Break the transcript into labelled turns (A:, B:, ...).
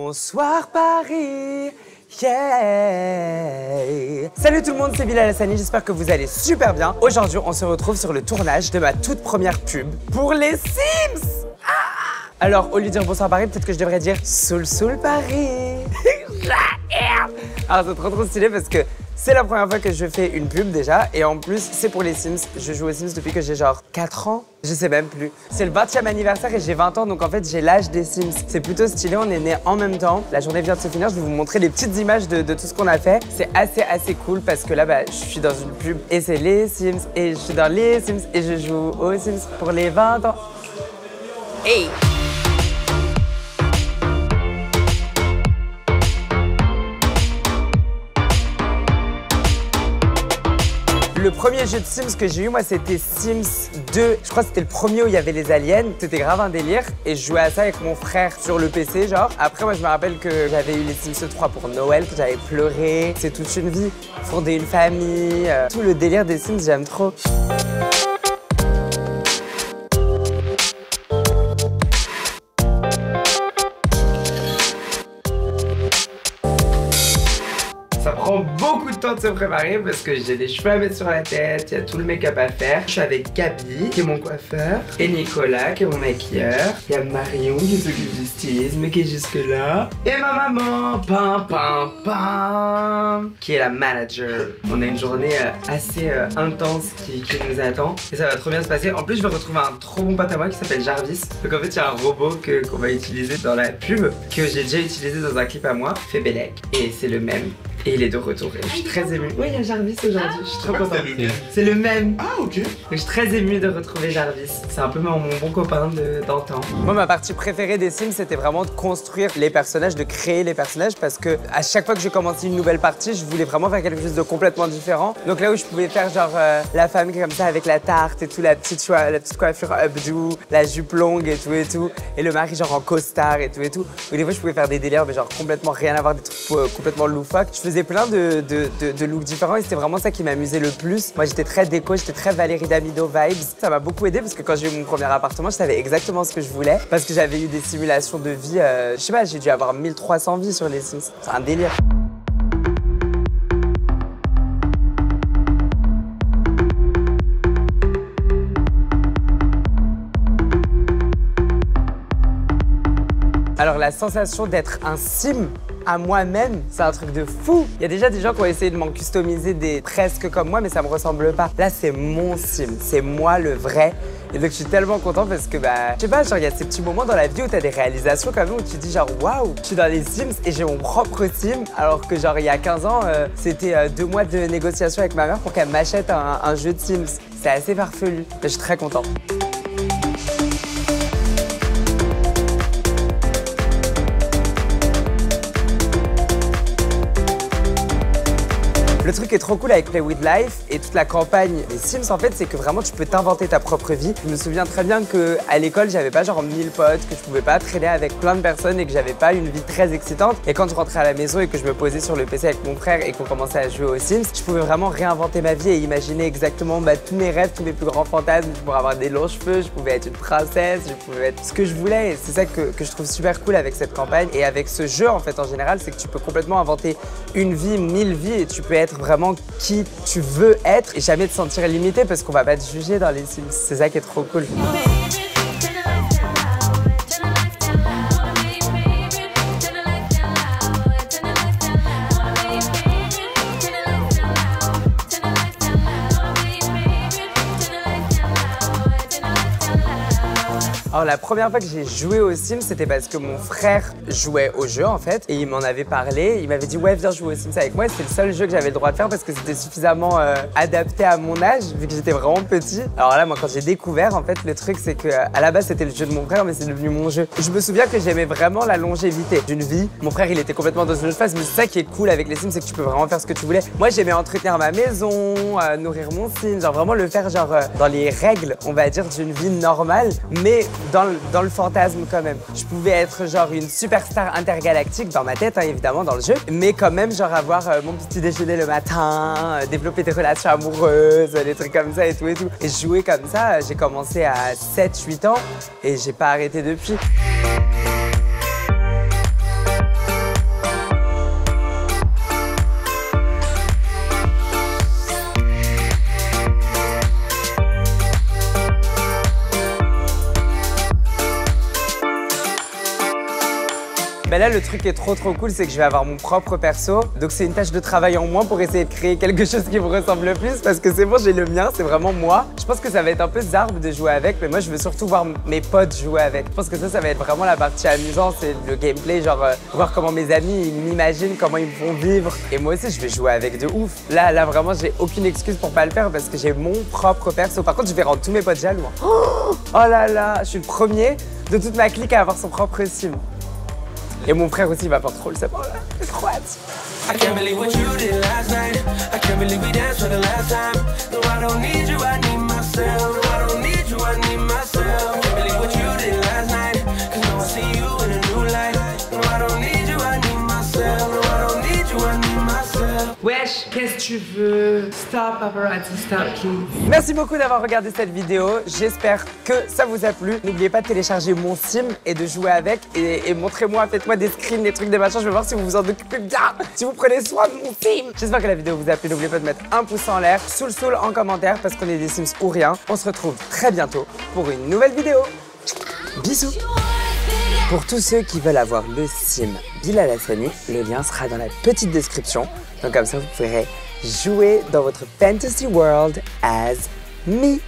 A: Bonsoir Paris, yeah. Salut tout le monde, c'est Bilal Hassani, j'espère que vous allez super bien. Aujourd'hui, on se retrouve sur le tournage de ma toute première pub pour les Sims. Alors, au lieu de dire bonsoir Paris, peut-être que je devrais dire Soul Paris. Alors, c'est trop stylé parce que c'est la première fois que je fais une pub déjà. Et en plus, c'est pour les Sims. Je joue aux Sims depuis que j'ai genre 4 ans. Je sais même plus. C'est le 20e anniversaire et j'ai 20 ans. Donc en fait, j'ai l'âge des Sims. C'est plutôt stylé, on est nés en même temps. La journée vient de se finir. Je vais vous montrer des petites images de tout ce qu'on a fait. C'est assez cool parce que là, je suis dans une pub. Et c'est les Sims. Et je suis dans les Sims. Et je joue aux Sims pour les 20 ans. Hey! Le premier jeu de Sims que j'ai eu, moi, c'était Sims 2. Je crois que c'était le premier où il y avait les aliens. C'était grave un délire. Et je jouais à ça avec mon frère sur le PC, genre. Après, moi, je me rappelle que j'avais eu les Sims 3 pour Noël, que j'avais pleuré. C'est toute une vie. Fonder une famille. Tout le délire des Sims, j'aime trop. Ça prend beaucoup de temps de se préparer parce que j'ai des cheveux à mettre sur la tête, il y a tout le make-up à faire. Je suis avec Gabi, qui est mon coiffeur, et Nicolas, qui est mon maquilleur. Il y a Marion, qui s'occupe du stylisme, qui est jusque là. Et ma maman, qui est la manager. On a une journée assez intense qui nous attend. Et ça va trop bien se passer. En plus, je vais retrouver un trop bon pote à moi qui s'appelle Jarvis. Donc en fait, il y a un robot qu'on va utiliser dans la pub, que j'ai déjà utilisé dans un clip à moi, fait Bellec. Et c'est le même. Et il est de retour. Et je suis très émue. Oui, il y a Jarvis aujourd'hui. Je suis trop contente. C'est le même.
B: Ah, ok.
A: Je suis très émue de retrouver Jarvis. C'est un peu mon bon copain d'antan. Moi, ma partie préférée des Sims, c'était vraiment de construire les personnages, de créer les personnages, parce que à chaque fois que je commençais une nouvelle partie, je voulais vraiment faire quelque chose de complètement différent. Donc là où je pouvais faire genre la femme comme ça avec la tarte et tout, la petite coiffure updo, la jupe longue et tout, et le mari genre en costard et tout. Ou des fois, je pouvais faire des délires, mais genre complètement rien à voir, des trucs complètement loufoques. Je faisais plein de looks différents et c'était vraiment ça qui m'amusait le plus. Moi, j'étais très déco, j'étais très Valérie Damido vibes. Ça m'a beaucoup aidé parce que quand j'ai eu mon premier appartement, je savais exactement ce que je voulais parce que j'avais eu des simulations de vie. Je sais pas, j'ai dû avoir 1300 vies sur les Sims. C'est un délire. Alors la sensation d'être un sim à moi-même, c'est un truc de fou. Il y a déjà des gens qui ont essayé de m'en customiser des presque comme moi, mais ça me ressemble pas. Là, c'est mon sim, c'est moi le vrai. Et donc je suis tellement content parce que je sais pas, genre il y a ces petits moments dans la vie où t'as des réalisations comme où tu te dis genre waouh, je suis dans les Sims et j'ai mon propre sim, alors que genre il y a 15 ans, c'était 2 mois de négociation avec ma mère pour qu'elle m'achète un jeu de Sims. C'est assez farfelu, mais je suis très content. Le truc qui est trop cool avec Play With Life et toute la campagne des Sims en fait, c'est que vraiment tu peux t'inventer ta propre vie. Je me souviens très bien qu'à l'école, j'avais pas genre 1000 potes, que je pouvais pas traîner avec plein de personnes et que j'avais pas une vie très excitante. Et quand je rentrais à la maison et que je me posais sur le PC avec mon frère et qu'on commençait à jouer aux Sims, je pouvais vraiment réinventer ma vie et imaginer exactement tous mes rêves, tous mes plus grands fantasmes. Je pourrais avoir des longs cheveux, je pouvais être une princesse, je pouvais être ce que je voulais. Et c'est ça que je trouve super cool avec cette campagne et avec ce jeu en fait en général, c'est que tu peux complètement inventer une vie, 1000 vies et tu peux être vraiment qui tu veux être et jamais te sentir limité parce qu'on va pas te juger dans les Sims. C'est ça qui est trop cool. Alors la première fois que j'ai joué aux Sims, c'était parce que mon frère jouait au jeu en fait et il m'en avait parlé. Il m'avait dit ouais viens jouer aux Sims avec moi. C'était le seul jeu que j'avais le droit de faire parce que c'était suffisamment adapté à mon âge vu que j'étais vraiment petit. Alors là moi quand j'ai découvert en fait le truc c'est que à la base c'était le jeu de mon frère mais c'est devenu mon jeu. Je me souviens que j'aimais vraiment la longévité d'une vie. Mon frère il était complètement dans une autre phase mais c'est ça qui est cool avec les Sims, c'est que tu peux vraiment faire ce que tu voulais. Moi j'aimais entretenir ma maison, nourrir mon Sim, genre vraiment le faire genre dans les règles on va dire d'une vie normale mais dans le fantasme quand même. Je pouvais être genre une superstar intergalactique dans ma tête, hein, évidemment, dans le jeu, mais quand même genre avoir mon petit déjeuner le matin, développer des relations amoureuses, des trucs comme ça et tout et tout. Et jouer comme ça, j'ai commencé à 7-8 ans et j'ai pas arrêté depuis. Ben là, le truc qui est trop cool, c'est que je vais avoir mon propre perso. Donc c'est une tâche de travail en moins pour essayer de créer quelque chose qui me ressemble le plus parce que c'est bon, j'ai le mien, c'est vraiment moi. Je pense que ça va être un peu zarbe de jouer avec, mais moi je veux surtout voir mes potes jouer avec. Je pense que ça va être vraiment la partie amusante, c'est le gameplay, genre voir comment mes amis ils m'imaginent, comment ils me font vivre. Et moi aussi je vais jouer avec de ouf. Là vraiment j'ai aucune excuse pour pas le faire parce que j'ai mon propre perso. Par contre je vais rendre tous mes potes jaloux. Oh là là, je suis le premier de toute ma clique à avoir son propre sim. Et mon frère aussi il va faire trop le savoir là. J'ai trop hâte. I can't believe what you did last night. I can't believe we danced for the last time. No, I don't need you, I need myself. No, I don't need you, I need myself. I can't believe what you did last night. Cause now I see you in a new light. No, I don't need you, I need myself. No, I don't need you, I need myself. Wesh, qu'est-ce que tu veux? Stop paparazzi, stop please. Merci beaucoup d'avoir regardé cette vidéo. J'espère que ça vous a plu. N'oubliez pas de télécharger mon sim et de jouer avec. Et montrez-moi, faites-moi des screens, des trucs, des machins. Je vais voir si vous vous en occupez bien. Si vous prenez soin de mon sim. J'espère que la vidéo vous a plu. N'oubliez pas de mettre un pouce en l'air, soul en commentaire parce qu'on est des Sims ou rien. On se retrouve très bientôt pour une nouvelle vidéo. Bisous. Pour tous ceux qui veulent avoir le sim Bilal Hassani, le lien sera dans la petite description. Donc comme ça, vous pourrez jouer dans votre fantasy world as me.